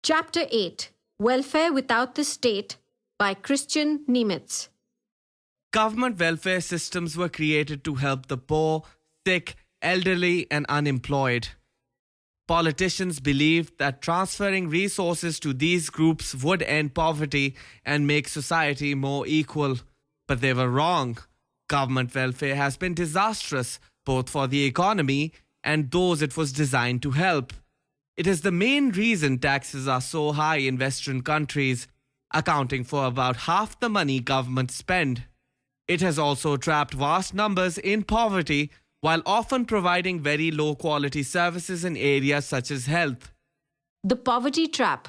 Chapter 8 Welfare Without the State by Kristian Niemietz. Government welfare systems were created to help the poor, sick, elderly, and unemployed. Politicians believed that transferring resources to these groups would end poverty and make society more equal. But they were wrong. Government welfare has been disastrous both for the economy and those it was designed to help. It is the main reason taxes are so high in Western countries, accounting for about half the money governments spend. It has also trapped vast numbers in poverty while often providing very low-quality services in areas such as health. The poverty trap.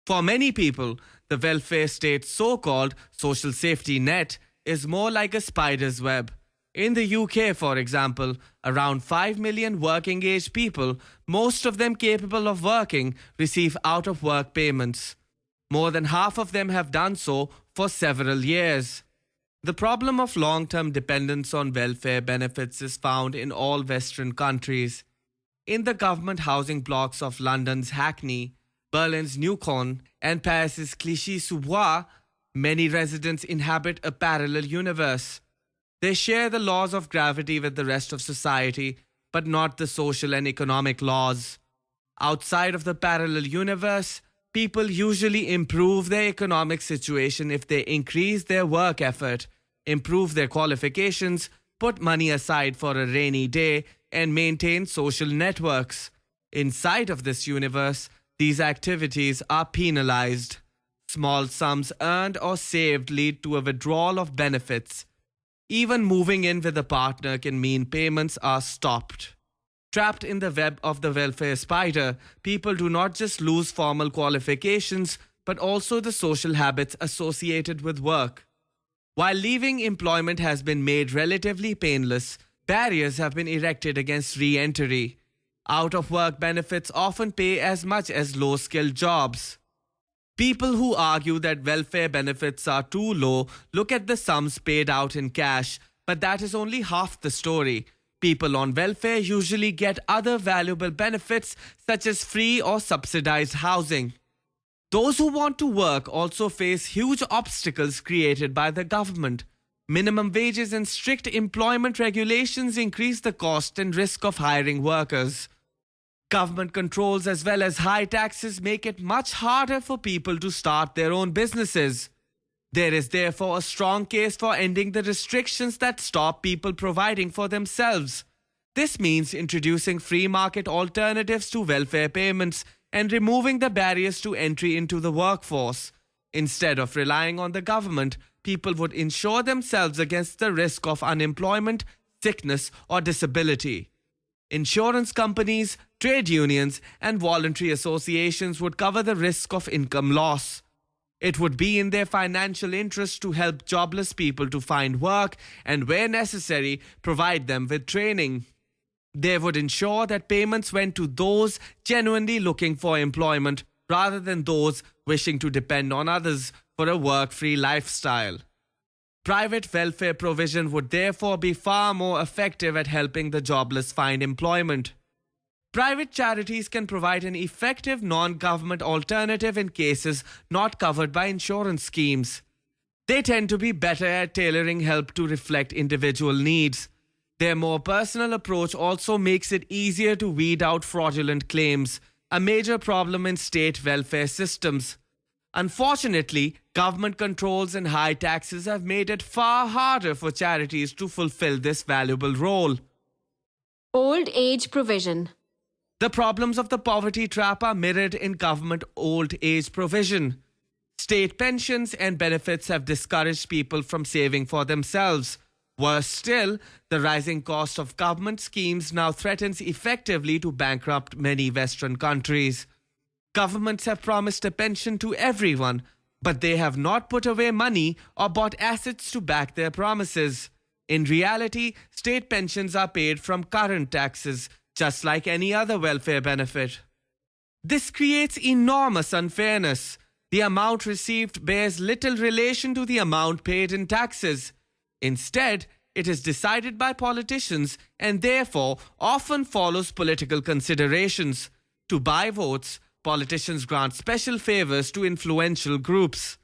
For many people, the welfare state's so-called social safety net is more like a spider's web. In the UK, for example, around 5 million working-age people, most of them capable of working, receive out-of-work payments. More than half of them have done so for several years. The problem of long-term dependence on welfare benefits is found in all Western countries. In the government housing blocks of London's Hackney, Berlin's Neukölln, and Paris's Clichy-sous-Bois, many residents inhabit a parallel universe. They share the laws of gravity with the rest of society, but not the social and economic laws. Outside of the parallel universe, people usually improve their economic situation if they increase their work effort, improve their qualifications, put money aside for a rainy day, and maintain social networks. Inside of this universe, these activities are penalized. Small sums earned or saved lead to a withdrawal of benefits. Even moving in with a partner can mean payments are stopped. Trapped in the web of the welfare spider, people do not just lose formal qualifications, but also the social habits associated with work. While leaving employment has been made relatively painless, barriers have been erected against re-entry. Out-of-work benefits often pay as much as low-skilled jobs. People who argue that welfare benefits are too low look at the sums paid out in cash, but that is only half the story. People on welfare usually get other valuable benefits such as free or subsidized housing. Those who want to work also face huge obstacles created by the government. Minimum wages and strict employment regulations increase the cost and risk of hiring workers. Government controls as well as high taxes make it much harder for people to start their own businesses. There is therefore a strong case for ending the restrictions that stop people providing for themselves. This means introducing free market alternatives to welfare payments and removing the barriers to entry into the workforce. Instead of relying on the government, people would insure themselves against the risk of unemployment, sickness, or disability. Insurance companies, trade unions, and voluntary associations would cover the risk of income loss. It would be in their financial interest to help jobless people to find work and, where necessary, provide them with training. They would ensure that payments went to those genuinely looking for employment rather than those wishing to depend on others for a work-free lifestyle. Private welfare provision would therefore be far more effective at helping the jobless find employment. Private charities can provide an effective non-government alternative in cases not covered by insurance schemes. They tend to be better at tailoring help to reflect individual needs. Their more personal approach also makes it easier to weed out fraudulent claims, a major problem in state welfare systems. Unfortunately, government controls and high taxes have made it far harder for charities to fulfill this valuable role. Old age provision. The problems of the poverty trap are mirrored in government old age provision. State pensions and benefits have discouraged people from saving for themselves. Worse still, the rising cost of government schemes now threatens effectively to bankrupt many Western countries. Governments have promised a pension to everyone, but they have not put away money or bought assets to back their promises. In reality, state pensions are paid from current taxes, just like any other welfare benefit. This creates enormous unfairness. The amount received bears little relation to the amount paid in taxes. Instead, it is decided by politicians and therefore often follows political considerations. To buy votes, politicians grant special favors to influential groups.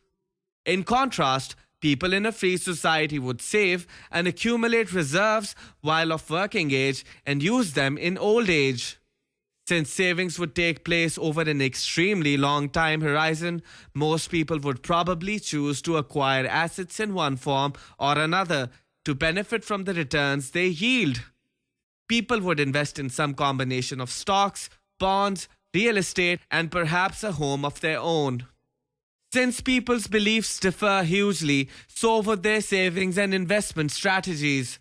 In contrast, people in a free society would save and accumulate reserves while of working age and use them in old age. Since savings would take place over an extremely long time horizon, most people would probably choose to acquire assets in one form or another to benefit from the returns they yield. People would invest in some combination of stocks, bonds, real estate, and perhaps a home of their own. Since people's beliefs differ hugely, so would their savings and investment strategies.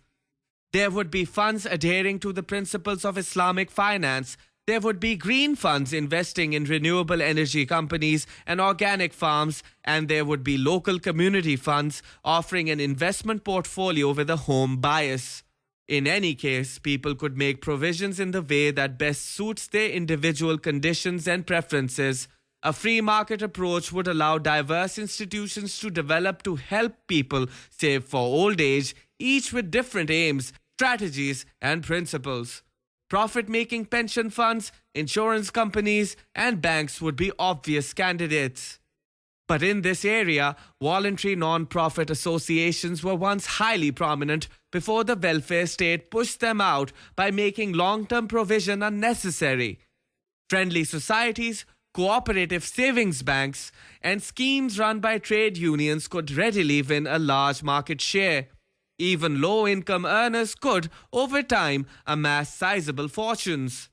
There would be funds adhering to the principles of Islamic finance. There would be green funds investing in renewable energy companies and organic farms, and there would be local community funds offering an investment portfolio with a home bias. In any case, people could make provisions in the way that best suits their individual conditions and preferences. A free market approach would allow diverse institutions to develop to help people save for old age, each with different aims, strategies, and principles. Profit-making pension funds, insurance companies, and banks would be obvious candidates. But in this area, voluntary non-profit associations were once highly prominent before the welfare state pushed them out by making long-term provision unnecessary. Friendly societies, cooperative savings banks, and schemes run by trade unions could readily win a large market share. Even low-income earners could, over time, amass sizable fortunes.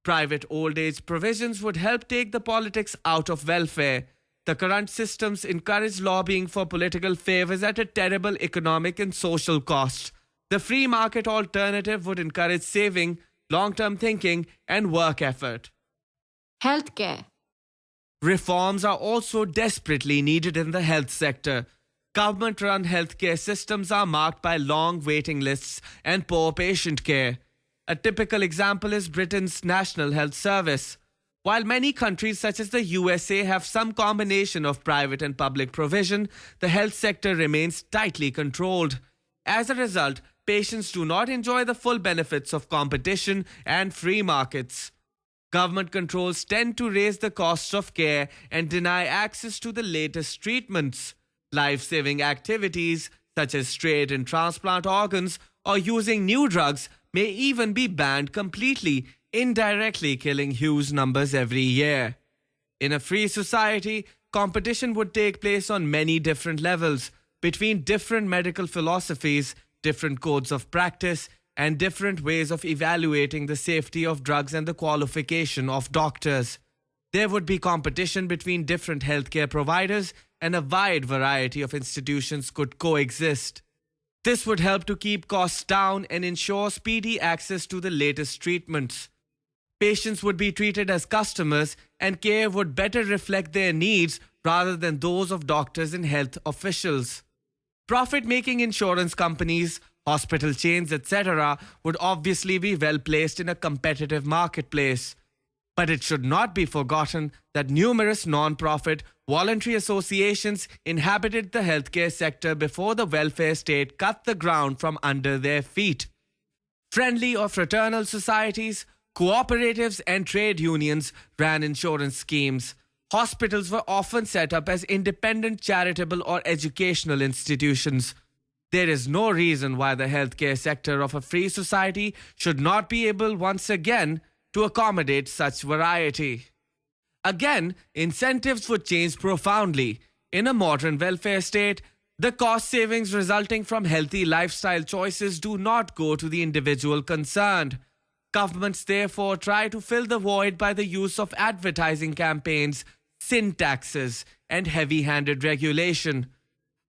Private old age provisions would help take the politics out of welfare. The current systems encourage lobbying for political favors at a terrible economic and social cost. The free market alternative would encourage saving, long-term thinking, and work effort. Healthcare. Reforms are also desperately needed in the health sector. Government-run healthcare systems are marked by long waiting lists and poor patient care. A typical example is Britain's National Health Service. While many countries such as the USA have some combination of private and public provision, the health sector remains tightly controlled. As a result, patients do not enjoy the full benefits of competition and free markets. Government controls tend to raise the costs of care and deny access to the latest treatments. Life-saving activities, such as trade and transplant organs or using new drugs, may even be banned completely, indirectly killing huge numbers every year. In a free society, competition would take place on many different levels, between different medical philosophies, different codes of practice, and different ways of evaluating the safety of drugs and the qualification of doctors. There would be competition between different healthcare providers, and a wide variety of institutions could coexist. This would help to keep costs down and ensure speedy access to the latest treatments. Patients would be treated as customers, and care would better reflect their needs rather than those of doctors and health officials. Profit-making insurance companies, hospital chains, etc. would obviously be well placed in a competitive marketplace. But it should not be forgotten that numerous non-profit, voluntary associations inhabited the healthcare sector before the welfare state cut the ground from under their feet. Friendly or fraternal societies, cooperatives, and trade unions ran insurance schemes. Hospitals were often set up as independent charitable or educational institutions. There is no reason why the healthcare sector of a free society should not be able once again to accommodate such variety. Again, incentives would change profoundly. In a modern welfare state, the cost savings resulting from healthy lifestyle choices do not go to the individual concerned. Governments therefore try to fill the void by the use of advertising campaigns, sin taxes, and heavy-handed regulation.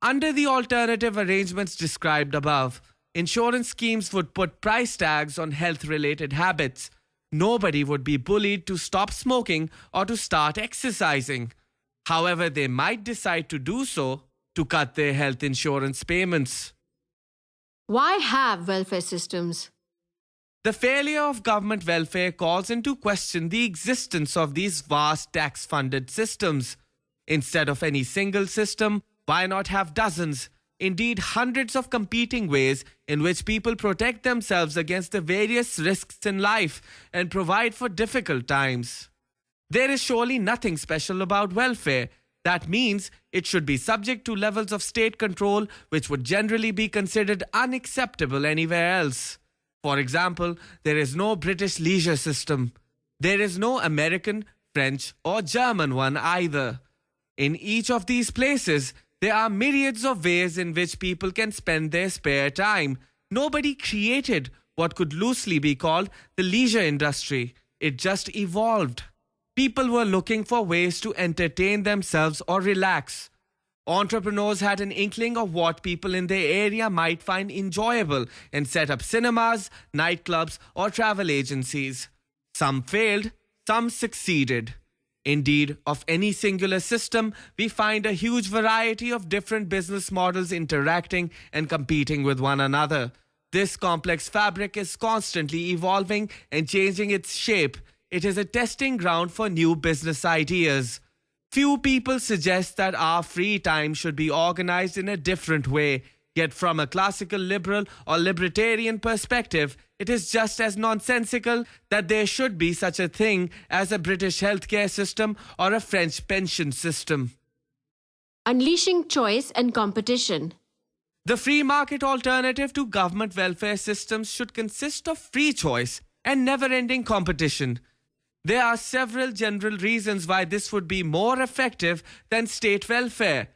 Under the alternative arrangements described above, insurance schemes would put price tags on health-related habits. Nobody would be bullied to stop smoking or to start exercising. However, they might decide to do so to cut their health insurance payments. Why have welfare systems? The failure of government welfare calls into question the existence of these vast tax-funded systems. Instead of any single system, why not have dozens, indeed hundreds of competing ways in which people protect themselves against the various risks in life and provide for difficult times? There is surely nothing special about welfare. That means it should be subject to levels of state control which would generally be considered unacceptable anywhere else. For example, there is no British leisure system. There is no American, French, or German one either. In each of these places, there are myriads of ways in which people can spend their spare time. Nobody created what could loosely be called the leisure industry. It just evolved. People were looking for ways to entertain themselves or relax. Entrepreneurs had an inkling of what people in their area might find enjoyable and set up cinemas, nightclubs, or travel agencies. Some failed, some succeeded. Indeed, of any singular system, we find a huge variety of different business models interacting and competing with one another. This complex fabric is constantly evolving and changing its shape. It is a testing ground for new business ideas. Few people suggest that our free time should be organized in a different way. Yet from a classical liberal or libertarian perspective, it is just as nonsensical that there should be such a thing as a British healthcare system or a French pension system. Unleashing choice and competition. The free market alternative to government welfare systems should consist of free choice and never-ending competition. There are several general reasons why this would be more effective than state welfare.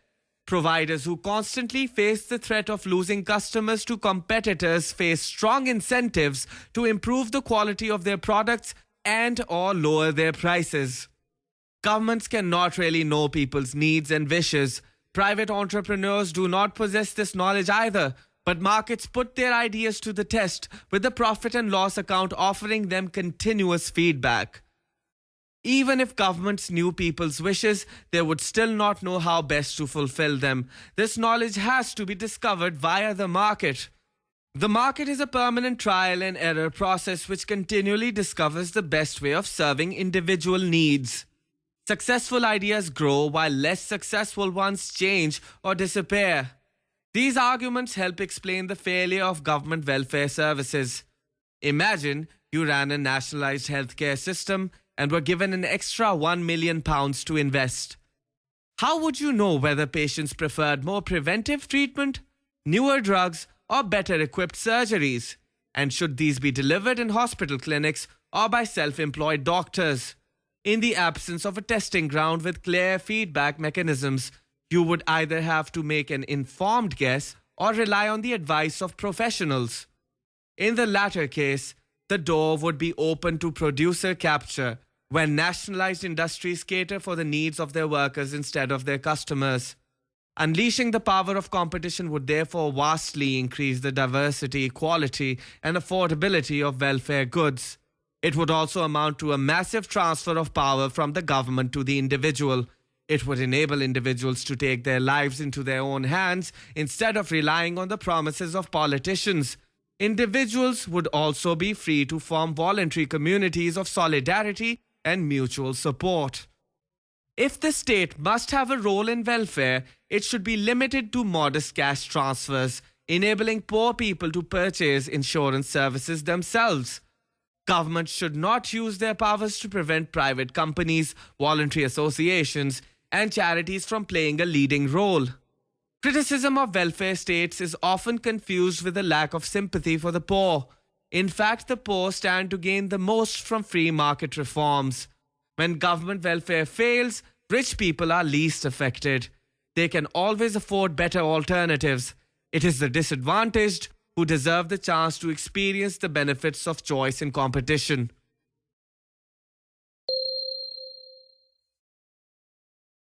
Providers who constantly face the threat of losing customers to competitors face strong incentives to improve the quality of their products and/or lower their prices. Governments cannot really know people's needs and wishes. Private entrepreneurs do not possess this knowledge either, but markets put their ideas to the test with the profit and loss account offering them continuous feedback. Even if governments knew people's wishes, they would still not know how best to fulfill them. This knowledge has to be discovered via the market. The market is a permanent trial and error process which continually discovers the best way of serving individual needs. Successful ideas grow while less successful ones change or disappear. These arguments help explain the failure of government welfare services. Imagine you ran a nationalized healthcare system and were given an extra £1 million to invest. How would you know whether patients preferred more preventive treatment, newer drugs, or better equipped surgeries? And should these be delivered in hospital clinics or by self-employed doctors? In the absence of a testing ground with clear feedback mechanisms, you would either have to make an informed guess or rely on the advice of professionals. In the latter case, the door would be open to producer capture, when nationalized industries cater for the needs of their workers instead of their customers. Unleashing the power of competition would therefore vastly increase the diversity, quality, and affordability of welfare goods. It would also amount to a massive transfer of power from the government to the individual. It would enable individuals to take their lives into their own hands instead of relying on the promises of politicians. Individuals would also be free to form voluntary communities of solidarity and mutual support. If the state must have a role in welfare, it should be limited to modest cash transfers, enabling poor people to purchase insurance services themselves. Governments should not use their powers to prevent private companies, voluntary associations, and charities from playing a leading role. Criticism of welfare states is often confused with a lack of sympathy for the poor. In fact, the poor stand to gain the most from free market reforms. When government welfare fails, rich people are least affected. They can always afford better alternatives. It is the disadvantaged who deserve the chance to experience the benefits of choice and competition.